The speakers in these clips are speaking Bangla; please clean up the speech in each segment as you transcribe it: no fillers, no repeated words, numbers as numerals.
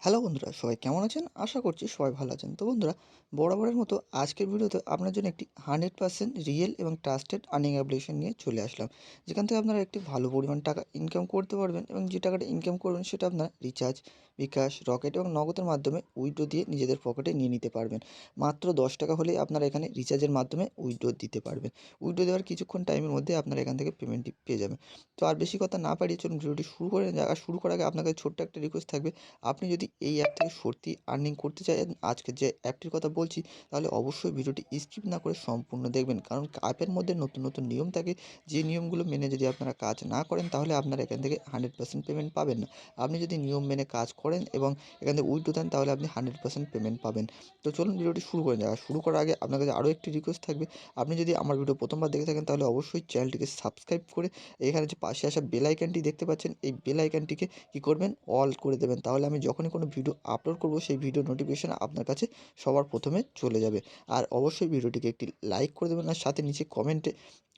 হ্যালো বন্ধুরা, সবাই কেমন আছেন? আশা করছি সবাই ভালো আছেন। তো বন্ধুরা, বরাবরের মতো আজকের ভিডিওতে আপনার জন্য একটি 100% রিয়েল এবং ট্রাস্টেড আর্নিং অ্যাপ্লিকেশন নিয়ে চলে আসলাম। যেখান থেকে আপনারা একটি ভালো পরিমাণ টাকা ইনকাম করতে পারবেন এবং যে টাকাটা ইনকাম করবেন সেটা আপনার রিচার্জ, বিকাশ, রকেট এবং নগদের মাধ্যমে উইথড্র দিয়ে নিজেদের পকেটে নিয়ে নিতে পারবেন। মাত্র ৳10 হলেই আপনারা এখানে রিচার্জের মাধ্যমে উইথড্র দিতে পারবেন। উইথড্র দেওয়ার কিছুক্ষণ টাইমের মধ্যে আপনারা এখান থেকে পেমেন্টটি পেয়ে যাবেন। তো আর বেশি কথা না বাড়িয়ে চলুন ভিডিওটি শুরু করে যাক। আর শুরু করার আগে আপনার কাছে ছোট্ট একটা রিকোয়েস্ট থাকবে। আপনি যদি এই অ্যাপ থেকে সত্যি আর্নিং করতে চান, আজকে যে অ্যাপটির কথা বলছি, তাহলে অবশ্যই ভিডিওটি স্কিপ না করে সম্পূর্ণ দেখবেন। কারণ অ্যাপের মধ্যে নতুন নতুন নিয়ম থাকে, যে নিয়মগুলো মেনে যদি আপনারা কাজ না করেন তাহলে আপনারা এখান থেকে 100% পেমেন্ট পাবেন না। আপনি যদি নিয়ম মেনে কাজ করেন এবং এখান থেকে উইথড্র দেন তাহলে আপনি 100% পেমেন্ট পাবেন। তো চলুন ভিডিওটি শুরু করে যাওয়া। শুরু করার আগে আপনার কাছে আরও একটি রিকোয়েস্ট থাকবে। আপনি যদি আমার ভিডিও প্রথমবার দেখে থাকেন তাহলে অবশ্যই চ্যানেলটিকে সাবস্ক্রাইব করে এখানে যে পাশে আসা বেল আইকনটি দেখতে পাচ্ছেন, এই বেল আইকনটিকে কী করবেন, অল করে দেবেন। তাহলে আমি যখনই কোনো ভিডিও আপলোড করব সেই ভিডিও নোটিফিকেশন আপনার কাছে সবার প্রথমে চলে যাবে। আর অবশ্যই ভিডিওটিকে একটি লাইক করে দেবেন, আর সাথে নিচে কমেন্টে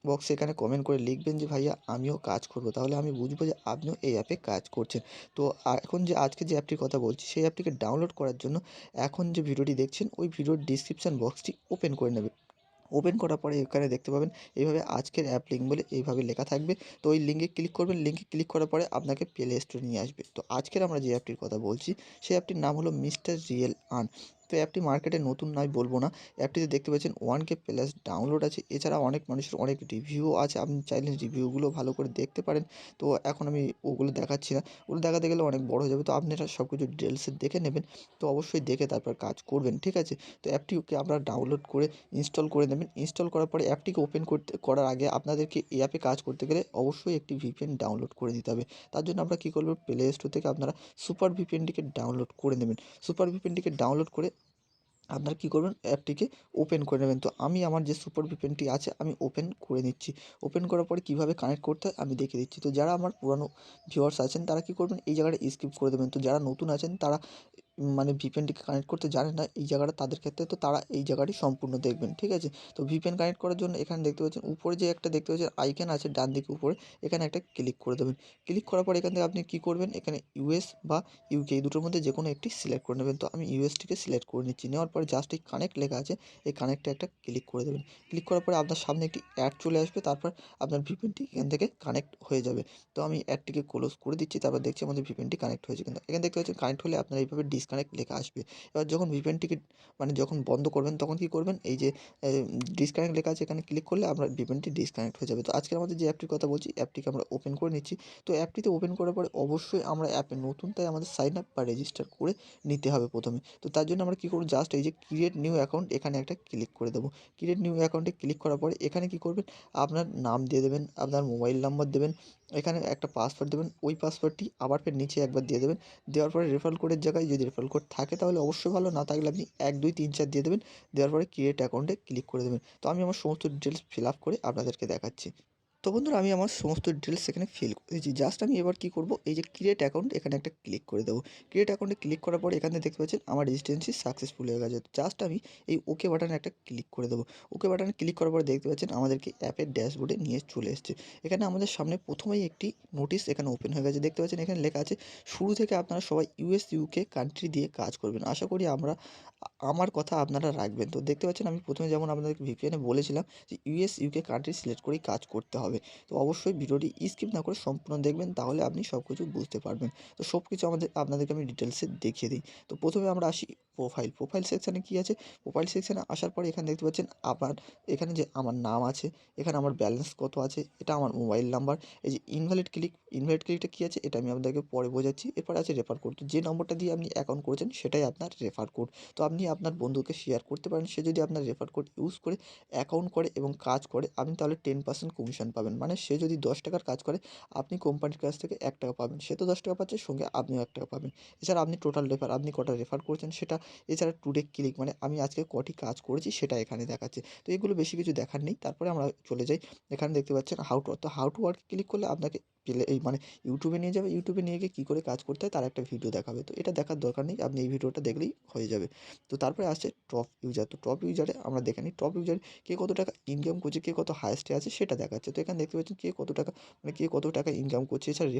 বক্সে এখানে কমেন্ট করে লিখবেন যে ভাইয়া আমিও কাজ করব। তাহলে আমি বুঝবো যে আপনিও এই অ্যাপে কাজ করছেন। তো এখন যে আজকে যে অ্যাপটির কথা বলছি সেই অ্যাপটিকে ডাউনলোড করার জন্য এখন যে ভিডিওটি দেখছেন ওই ভিডিওর ডিসক্রিপশন বক্সটি ওপেন করে নেবেন। ওপেন করার পরে এখানে দেখতে পাবেন এইভাবে আজকের অ্যাপ লিঙ্ক বলে এইভাবে লেখা থাকবে। তো ওই লিঙ্কে ক্লিক করবেন। লিঙ্কে ক্লিক করার পরে আপনাকে প্লে স্টোরে নিয়ে আসবে। তো আজকের আমরা যে অ্যাপটির কথা বলছি সেই অ্যাপটির নাম হলো মিস্টার রিয়েল আর্ন। তো অ্যাপটি মার্কেটে নতুন নয় বলবো না। অ্যাপটিতে দেখতে পাচ্ছেন 1K প্লাস ডাউনলোড আছে। এছাড়া অনেক মানুষের অনেক রিভিউও আছে। আপনি চাইলে রিভিউগুলো ভালো করে দেখতে পারেন। তো এখন আমি ওগুলো দেখাচ্ছি না। ওগুলো দেখাতে গেলে অনেক বড় হয়ে যাবে। তো আপনারা সব কিছু ডিটেলসে দেখে নেবেন। তো অবশ্যই দেখে তারপর কাজ করবেন। ঠিক আছে? তো অ্যাপটিকে আপনারা ডাউনলোড করে ইনস্টল করে নেবেন। ইনস্টল করার পরে অ্যাপটিকে ওপেন করার আগে আপনাদেরকে এই অ্যাপে কাজ করতে গেলে অবশ্যই একটি ভিপিএন ডাউনলোড করে নিতে হবে। তার জন্য আমরা কী করব, প্লে স্টোর থেকে আপনারা সুপার ভিপিএনটিকে ডাউনলোড করে নেবেন। সুপার ভিপিএনটিকে ডাউনলোড করে আপনারা কী করবেন, অ্যাপটিকে ওপেন করে নেবেন। তো আমি আমার যে সুপার ভিপিএনটি আছে আমি ওপেন করে নিচ্ছি। ওপেন করার পরে কীভাবে কানেক্ট করতে হয় আমি দেখিয়ে দিচ্ছি। তো যারা আমার পুরানো ভিউয়ার্স আছেন তারা কী করবেন, এই জায়গাটা স্কিপ করে দেবেন। তো যারা নতুন আছেন তারা মানে ভিপিএনটিকে কানেক্ট করতে জানেন না, এই জায়গাটা তাদের ক্ষেত্রে, তো তারা এই জায়গাটি সম্পূর্ণ দেখবেন। ঠিক আছে? তো ভিপিএন কানেক্ট করার জন্য এখানে দেখতে পাচ্ছেন উপরে যে একটা দেখতে পাচ্ছেন আইকন আছে ডান দিকে উপরে, এখানে একটা ক্লিক করে দেবেন। ক্লিক করার পর এখান থেকে আপনি কী করবেন, এখানে ইউএস বা ইউকে এই দুটোর মধ্যে যেকোনো একটি সিলেক্ট করে নেবেন। তো আমি ইউএসটিকে সিলেক্ট করে নিচ্ছি। নেওয়ার পরে জাস্ট এই কানেক্ট লেখা আছে, এই কানেক্টে একটা ক্লিক করে দেবেন। ক্লিক করার পরে আপনার সামনে একটি অ্যাড চলে আসবে। তারপর আপনার ভিপিএনটি এখান থেকে কানেক্ট হয়ে যাবে। তো আমি অ্যাডটিকে ক্লোজ করে দিচ্ছি। তারপর দেখছি আমাদের ভিপিএনটি কানেক্ট হয়েছে কিনা। এখানে দেখতে পাচ্ছেন কানেক্ট হলে আপনার এইভাবে ডিসকানেক্ট লেখা আসবে। এবার যখন ভিপিএনটিকে মানে যখন বন্ধ করবেন তখন কী করবেন, এই যে ডিসকানেক্ট লেখা আছে এখানে ক্লিক করলে আপনার ভিপিএনটি ডিসকানেক্ট হয়ে যাবে। তো আজকে আমাদের যে অ্যাপটির কথা বলছি অ্যাপটিকে আমরা ওপেন করে নিচ্ছি। তো অ্যাপটিতে ওপেন করার পরে অবশ্যই আমরা অ্যাপে নতুন, তাই আমাদের সাইন আপ বা রেজিস্টার করে নিতে হবে প্রথমে। তো তার জন্য আমরা কী করব, জাস্ট এই যে ক্রিয়েট নিউ অ্যাকাউন্ট এখানে একটা ক্লিক করে দেবো। ক্রিয়েট নিউ অ্যাকাউন্টে ক্লিক করার পরে এখানে কী করবেন, আপনার নাম দিয়ে দেবেন, আপনার মোবাইল নাম্বার দেবেন, এখানে একটা পাসওয়ার্ড দেবেন। ওই পাসওয়ার্ডটি আবার ফের নিচে একবার দিয়ে দেবেন। দেওয়ার পরে রেফারেল কোডের জায়গায় যদি রেফারেল কোড থাকে তাহলে অবশ্যই ভালো, না থাকলে আপনি ১, ২, ৩, ৪ দিয়ে দেবেন। দেওয়ার পরে ক্রিয়েট অ্যাকাউন্টে ক্লিক করে দেবেন। তো আমি আমার সমস্ত ডিটেলস ফিল আপ করে আপনাদেরকে দেখাচ্ছি। তো বন্ধুরা, আমি আমার সমস্ত ডিটেলস এখানে ফিল করে দিয়েছি। জাস্ট আমি এবার কী করব, এই যে ক্রিয়েট অ্যাকাউন্ট এখানে একটা ক্লিক করে দেবো। ক্রিয়েট অ্যাকাউন্টে ক্লিক করার পরে এখানে দেখতে পাচ্ছেন আমার রেজিস্ট্রেশনটি সাকসেসফুল হয়ে গেছে। জাস্ট আমি এই ওকে বাটনে একটা ক্লিক করে দেবো। ওকে বাটনে ক্লিক করার পরে দেখতে পাচ্ছেন আমাদেরকে অ্যাপের ড্যাশবোর্ডে নিয়ে চলে এসেছে। এখানে আমাদের সামনে প্রথমেই একটি নোটিশ এখানে ওপেন হয়ে গেছে। দেখতে পাচ্ছেন এখানে লেখা আছে, শুরু থেকে আপনারা সবাই ইউএস, ইউকে কান্ট্রি দিয়ে কাজ করবেন। আশা করি আমার কথা আপনারা রাখবেন। তো দেখতে পাচ্ছেন আমি প্রথমে যেমন আপনাদেরকে ভিপিএনে বলেছিলাম যে ইউএস, ইউকে কান্ট্রি সিলেক্ট করেই কাজ করতে হবে। তো অবশ্যই ভিডিওটি স্কিপ না করে সম্পূর্ণ দেখবেন, তাহলে আপনি সব কিছু বুঝতে পারবেন। তো সব কিছু আপনাদেরকে আমি ডিটেলসে দেখিয়ে দিই। তো প্রথমে আমরা আসি প্রোফাইল। প্রোফাইল সেকশানে কী আছে? প্রোফাইল সেকশানে আসার পরে এখানে দেখতে পাচ্ছেন এখানে যে আমার নাম আছে, এখানে আমার ব্যালেন্স কত আছে, এটা আমার মোবাইল নাম্বার। এই যে ইনভ্যালিড ক্লিকটা কী আছে এটা আমি আপনাদেরকে পরে বোঝাচ্ছি। এরপর আছে রেফার কোড। তো যে নম্বরটা দিয়ে আপনি অ্যাকাউন্ট করেছেন সেটাই আপনার রেফার কোড। তো আপনি আপনার বন্ধুকে শেয়ার করতে পারেন। সে যদি আপনার রেফার কোড ইউজ করে অ্যাকাউন্ট করে এবং কাজ করে, আপনি তাহলে 10% কমিশন পাবেন। মানে সে যদি ৳১০ কাজ করে, আপনি কোম্পানির কাছ থেকে ৳১ পাবেন। সে তো ৳১০ পাচ্ছে, সঙ্গে আপনিও ৳১ পাবেন। এছাড়া আপনি টোটাল আপনি কটা রেফার করেছেন সেটা, এছাড়া টুডে ক্লিক মানে আমি আজকে কটি কাজ করেছি সেটা এখানে দেখাচ্ছে। তো এগুলো বেশি কিছু দেখার নেই। তারপরে আমরা চলে যাই। এখানে দেখতে পাচ্ছেন how to work A click করলে আপনাকে এই মানে ইউটিউবে নিয়ে যাবে, ইউটিউবে নিয়ে গিয়ে কী করে কাজ করতে হয় তার একটা ভিডিও দেখাবে। তো এটা দেখার দরকার নেই, আপনি এই ভিডিওটা দেখলেই হয়ে যাবে। তো তারপরে আসছে টপ ইউজার। তো টপ ইউজারে আমরা দেখে নিই টপ ইউজারে কে কত টাকা ইনকাম করছে, কে কত হাইয়েস্টে আছে সেটা দেখাচ্ছে। তো এখানে দেখতে পাচ্ছেন কে কত টাকা মানে কে কত টাকা ইনকাম করছে। এছাড়া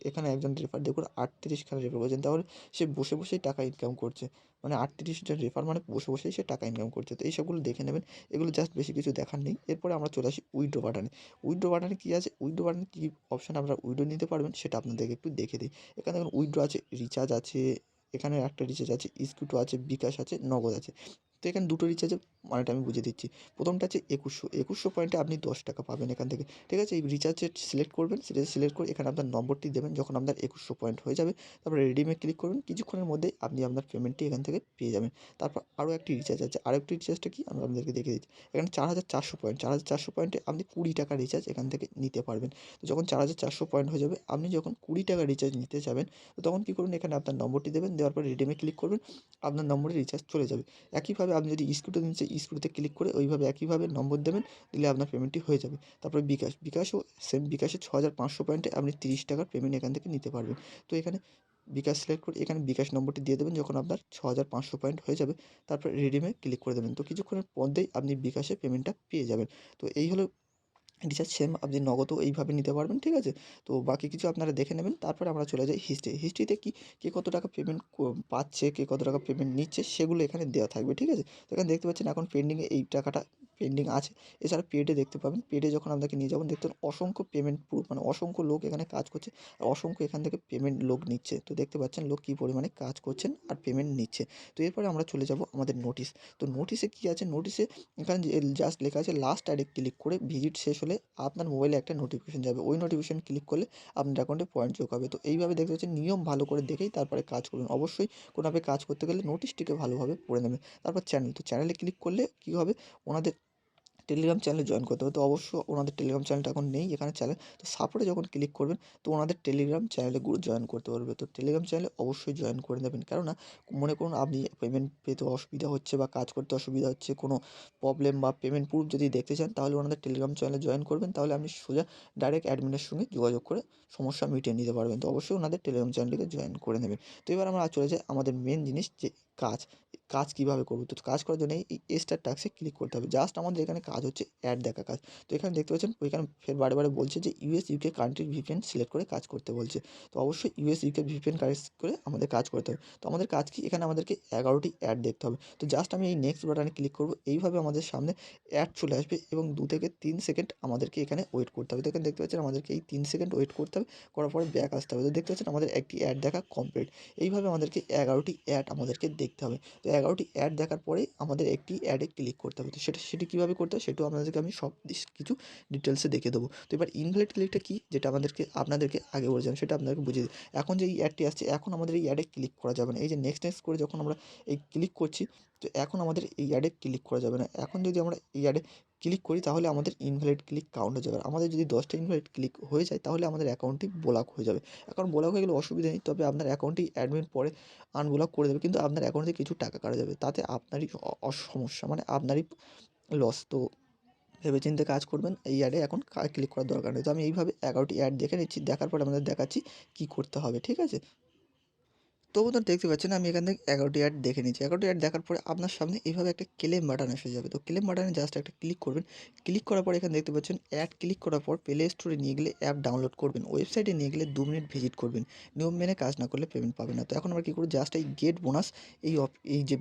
এখানে একজন রেফার দেখুন 38 খানা রেফার করেছেন, তাহলে সে বসে বসেই টাকা ইনকাম করছে। মানে 38 জন রেফার মানে বসে বসেই সে টাকা ইনকাম করছে। তো এইসবগুলো দেখে নেবেন, এগুলো জাস্ট বেশি কিছু দেখার নেই। এরপরে আমরা চলে আসি উইথড্র বাটনে। উইথড্র বাটনে কী আছে, উইথড্র বাটনে কী অপশান আপনারা উইথড্র নিতে পারবেন সেটা আপনাদেরকে একটু দেখে দিই। এখানে দেখুন উইথড্র আছে, রিচার্জ আছে, এখানে একটা রিচার্জ আছে, স্কুটো আছে, বিকাশ আছে, নগদ আছে। তো এখানে দুটো রিচার্জের মানেটা আমি বুঝিয়ে দিচ্ছি। প্রথমটা আছে 2100 পয়েন্টে আপনি 10 টাকা পাবেন এখান থেকে। ঠিক আছে? এই রিচার্জে সিলেক্ট করবেন, সেটা সিলেক্ট করে এখানে আপনার নম্বরটি দেবেন। যখন আপনার 2100 পয়েন্ট হয়ে যাবে, তারপরে রিডিমে ক্লিক করবেন। কিছুক্ষণের মধ্যেই আপনি আপনার পেমেন্টটি এখান থেকে পেয়ে যাবেন। তারপর আরও একটি রিচার্জ আছে। আরেকটি রিচার্জটা কি আমি আপনাদেরকে দেখিয়ে দিচ্ছি। এখানে 4400 পয়েন্ট, 4400 পয়েন্টে আপনি 20 টাকা রিচার্জ এখান থেকে নিতে পারবেন। তো যখন 4400 পয়েন্ট হয়ে যাবে, আপনি যখন 20 টাকা রিচার্জ নিতে যাবেন, তো তখন কী করবেন, এখানে আপনার নম্বরটি দেবেন, দেওয়ার পর রিডিমে ক্লিক করবেন, আপনার নম্বরে রিচার্জ চলে যাবে। একইভাবে আপনি যদি স্ক্রুটো নিচে স্ক্রুতে ক্লিক করে ওইভাবে একইভাবে নম্বর দেবেন, দিলে আপনার পেমেন্টটি হয়ে যাবে। তারপরে বিকাশও সেম, বিকাশে 6500 পয়েন্টে আপনি 30 টাকার পেমেন্ট এখান থেকে নিতে পারবেন। তো এখানে বিকাশ সিলেক্ট করে এখানে বিকাশ নম্বরটি দিয়ে দেবেন, যখন আপনার 6500 পয়েন্ট হয়ে যাবে, তারপরে রিডিমে ক্লিক করে দেবেন। তো কিছুক্ষণের মধ্যেই আপনি বিকাশে পেমেন্টটা পেয়ে যাবেন। তো এই হলো রিচার্জ, সেম আপনি নগদও এইভাবে নিতে পারবেন। ঠিক আছে? তো বাকি কিছু আপনারা দেখে নেবেন। তারপরে আমরা চলে যাই হিস্ট্রি। হিস্ট্রিতে কি কে কত টাকা পেমেন্ট পাচ্ছে, কে কত টাকা পেমেন্ট নিচ্ছে সেগুলো এখানে দেওয়া থাকবে। ঠিক আছে? তো এখানে দেখতে পাচ্ছেন এখন পেন্ডিংয়ে এই টাকাটা পেন্ডিং আছে। এছাড়া পেডে দেখতে পাবেন। পেডে যখন আপনাকে নিয়ে যাবেন, দেখতে পাবেন অসংখ্য পেমেন্ট প্রুফ, মানে অসংখ্য লোক এখানে কাজ করছে। আর অসংখ্য এখান থেকে পেমেন্ট লোক নিচ্ছে। তো দেখতে পাচ্ছেন লোক কী পরিমাণে কাজ করছেন আর পেমেন্ট নিচ্ছে। তো এরপরে আমরা চলে যাব আমাদের নোটিশ। তো নোটিশে কী আছে, নোটিশে এখানে যে জাস্ট লেখা আছে লাস্ট অ্যাডে ক্লিক করে ভিজিট শেষ হলে আপনার মোবাইলে একটা নোটিফিকেশন যাবে। ওই নোটিফিকেশন ক্লিক করলে আপনার অ্যাকাউন্টে পয়েন্ট যোগ হবে। তো এইভাবে দেখতে পাচ্ছেন, নিয়ম ভালো করে দেখেই তারপরে কাজ করুন। অবশ্যই কোনোভাবে কাজ করতে গেলে নোটিশটিকে ভালোভাবে পড়ে নেবেন। তারপর চ্যানেল, তো চ্যানেলে ক্লিক করলে কী হবে, ওনাদের টেলিগ্রাম চ্যানেলে জয়েন করতে হবে। তো অবশ্য ওনাদের টেলিগ্রাম চ্যানেলটা এখন নেই এখানে চ্যানেল। তো সাপোর্টে যখন ক্লিক করবেন, তো ওনাদের টেলিগ্রাম চ্যানেলে জয়েন করতে পারবে। তো টেলিগ্রাম চ্যানেলে অবশ্যই জয়েন করে নেবেন। কেননা মনে করুন আপনি পেমেন্ট পেতে অসুবিধা হচ্ছে বা কাজ করতে অসুবিধা হচ্ছে, কোনো প্রবলেম বা পেমেন্ট প্রুফ যদি দেখতে চান, তাহলে ওনাদের টেলিগ্রাম চ্যানেলে জয়েন করবেন। তাহলে আপনি সোজা ডাইরেক্ট অ্যাডমিনের সঙ্গে যোগাযোগ করে সমস্যা মিটিয়ে নিতে পারবেন। তো অবশ্যই ওনাদের টেলিগ্রাম চ্যানেলটিকে জয়েন করে নেবেন। তো এবার আমরা চলে যাই আমাদের মেন জিনিস, যে কাজ। কাজ কীভাবে করব? তো কাজ করার জন্য এই স্টার টাস্কে ক্লিক করতে হবে। জাস্ট আমাদের এখানে কাজ হচ্ছে অ্যাড দেখা কাজ। তো এখানে দেখতে পাচ্ছেন ওইখানে ফের বারে, বারে বলছে যে ইউএস, ইউকে কান্ট্রির ভিপিএন সিলেক্ট করে কাজ করতে বলছে। তো অবশ্যই ইউএস, ইউকে ভিপিএন কাজ করে আমাদের কাজ করতে হবে। তো আমাদের কাজ কি? এখানে আমাদেরকে 11টি অ্যাড দেখতে হবে। তো জাস্ট আমি এই নেক্সট বাটনে ক্লিক করব। এইভাবে আমাদের সামনে অ্যাড চলে আসবে এবং 2 থেকে 3 সেকেন্ড আমাদেরকে এখানে ওয়েট করতে হবে। তো এখানে দেখতে পাচ্ছেন আমাদেরকে এই 3 সেকেন্ড ওয়েট করতে হবে। করার পরে ব্যাক আসতে হবে। তো দেখতে পাচ্ছেন আমাদের একটি অ্যাড দেখা কমপ্লিট। এইভাবে আমাদেরকে 11টি অ্যাড আমাদেরকে দেখতে হবে। তো 11টি অ্যাড দেখার পরেই আমাদের একটি অ্যাডে ক্লিক করতে হবে। তো সেটি কীভাবে করতে হয় সেটাও আপনাদেরকে আমি সব কিছু ডিটেলসে দেখিয়ে দেবো। তো এবার ইনভ্যালিড ক্লিকটা কী, যেটা আপনাদেরকে আগে বলেছিলাম সেটা আপনাদেরকে বুঝিয়ে দিই। এখন যে এই অ্যাডটি আসছে, এখন আমাদের এই অ্যাডে ক্লিক করা যাবে না। এই যে নেক্সট, নেক্সট করে যখন আমরা এই ক্লিক করছি, তো এখন আমাদের এই অ্যাডে ক্লিক করা যাবে না। এখন যদি আমরা এই অ্যাডে ক্লিক করি, তাহলে আমাদের ইনভ্যালিড ক্লিক কাউন্ট হয়ে যাবে। আর আমাদের যদি 10টা ইনভ্যালিড ক্লিক হয়ে যায়, তাহলে আমাদের অ্যাকাউন্টটি ব্লক হয়ে যাবে। অ্যাকাউন্ট ব্লক হয়ে গেলে অসুবিধা নেই, তবে আপনার অ্যাকাউন্টটি অ্যাডমিন পরে আনব্লক করে দেবে, কিন্তু আপনার অ্যাকাউন্ট থেকে কিছু টাকা কাটা যাবে। তাতে আপনারই সমস্যা, মানে আপনারই লস। তো ভেবেচিন্তে কাজ করবেন। এই অ্যাডে এখন ক্লিক করার দরকার নেই। তো আমি এইভাবে 11টি অ্যাড দেখে নিচ্ছি। দেখার পরে আপনাদের দেখাচ্ছি কী করতে হবে। ঠিক আছে? তো বন্ধুরা দেখতে পাচ্ছেন আমি এখান থেকে 11টি অ্যাড দেখে নিচ্ছি। 11টি অ্যাড দেখার পরে আপনার সামনে এইভাবে একটা ক্লেম বাটন এসে যাবে। তো ক্লেম বাটনে জাস্ট একটা ক্লিক করবেন। ক্লিক করার পর এখানে দেখতে পাচ্ছেন অ্যাড ক্লিক করার পর প্লে স্টোরে নিয়ে গেলে অ্যাপ ডাউনলোড করবেন। ওয়েবসাইটে নিয়ে গেলে 2 মিনিট ভিজিট করবেন। নিয়ম মেনে কাজ না করলে পেমেন্ট পাবেন না। তো এখন আমরা কী করব, জাস্ট এই গেট বোনাস এই যে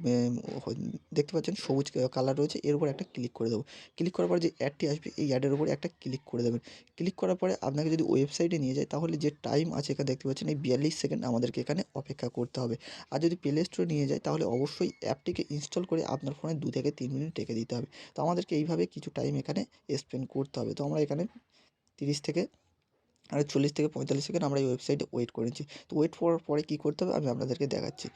দেখতে পাচ্ছেন সবুজ কালার রয়েছে, এর উপর একটা ক্লিক করে দেবো। ক্লিক করার পর যে অ্যাডটি আসবে, এই অ্যাডের উপরে একটা ক্লিক করে দেবেন। ক্লিক করার পরে আপনাকে যদি ওয়েবসাইটে নিয়ে যায়, তাহলে যে টাইম আছে এখানে দেখতে পাচ্ছেন এই 42 সেকেন্ড আমাদেরকে এখানে অপেক্ষা করতে হবে। আর যদি প্লে স্টোরে নিয়ে যায়, তাহলে অবশ্যই অ্যাপটিকে ইনস্টল করে আপনার ফোনে 2 থেকে 3 মিনিট রেখে দিতে হবে। তো আমাদেরকে এইভাবে কিছু টাইম এখানে স্পেন্ড করতে হবে। তো আমরা এখানে 30 থেকে 40 থেকে 45 সেকেন্ড আমরা এই ওয়েবসাইটে ওয়েট করেছি। তো ওয়েট করার পরে কী করতে হবে আমি আপনাদেরকে দেখাচ্ছি।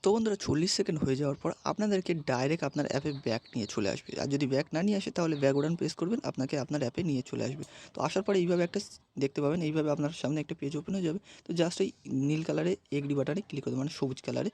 তো বন্ধুরা 40 সেকেন্ড হয়ে যাওয়ার পর আপনাদেরকে ডাইরেক্ট আপনার অ্যাপে ব্যাক নিয়ে চলে আসবে। আর যদি ব্যাক না নিয়ে আসে তাহলে ব্যাক বাটন প্রেস করবেন, আপনাকে আপনার অ্যাপে নিয়ে চলে আসবে। তো আসার পরে এইভাবে একটা দেখতে পাবেন, এইভাবে আপনার সামনে একটা পেজ ওপেন হয়ে যাবে। তো জাস্ট ওই নীল কালারে এগ্রি বাটনে ক্লিক করে দেবেন, মানে সবুজ কালারে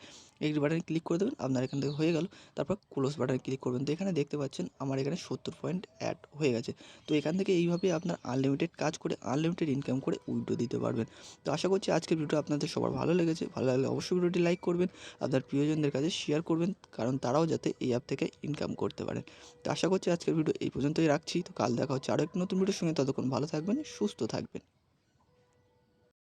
এগ্রি বাটনে ক্লিক করে দেবেন। আপনার এখান থেকে হয়ে গেল। তারপর ক্লোজ বাটনে ক্লিক করবেন। তো এখানে দেখতে পাচ্ছেন আমার এখানে 70 পয়েন্ট অ্যাড হয়ে গেছে। তো এখান থেকে এইভাবে আপনার আনলিমিটেড কাজ করে আনলিমিটেড ইনকাম করে উইথড্র দিতে পারবেন। তো আশা করছি আজকের ভিডিওটা আপনাদের সবার ভালো লেগেছে। ভালো লাগলে অবশ্যই ভিডিওটি লাইক করবেন, আপনার প্রিয়জনদের কাছে শেয়ার করবেন, কারণ তারাও যাতে এই অ্যাপ থেকে ইনকাম করতে পারেন। তো আশা করছি আজকের ভিডিও এই পর্যন্তই রাখছি। তো কাল দেখা হচ্ছে আরও একটি নতুন ভিডিওর সঙ্গে। ততক্ষণ ভালো থাকবেন, সুস্থ থাকবেন।